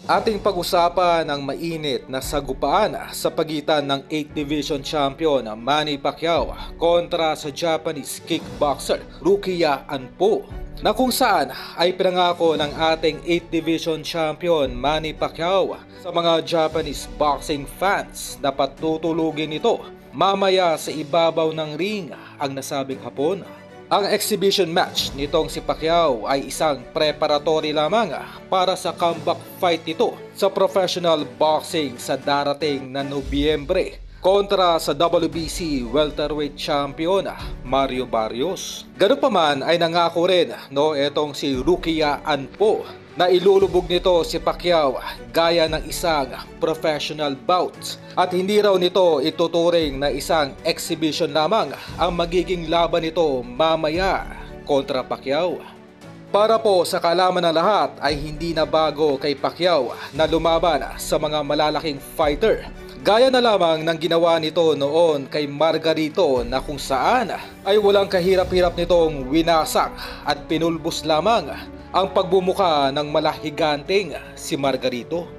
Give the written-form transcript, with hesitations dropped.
Ating pag-usapan ang mainit na sagupaan sa pagitan ng 8th Division Champion Manny Pacquiao kontra sa Japanese kickboxer Rukiya Anpo, na kung saan ay pinangako ng ating 8th Division Champion Manny Pacquiao sa mga Japanese boxing fans na patutulugin ito mamaya sa ibabaw ng ring ang nasabing hapon. Ang exhibition match nitong si Pacquiao ay isang preparatory lamang para sa comeback fight nito sa professional boxing sa darating na Nobyembre kontra sa WBC welterweight champion Mario Barrios. Ganun pa man ay nangako rin etong si Rukiya Anpo na ilulubog nito si Pacquiao gaya ng isang professional bout at hindi raw nito ituturing na isang exhibition lamang ang magiging laban nito mamaya kontra Pacquiao. Para po sa kaalaman ng lahat ay hindi na bago kay Pacquiao na lumaban sa mga malalaking fighter. Gaya na lamang ng ginawa nito noon kay Margarito na kung saan ay walang kahirap-hirap nitong winasak at pinulbos lamang ang pagbumuka ng malahiganteng si Margarito.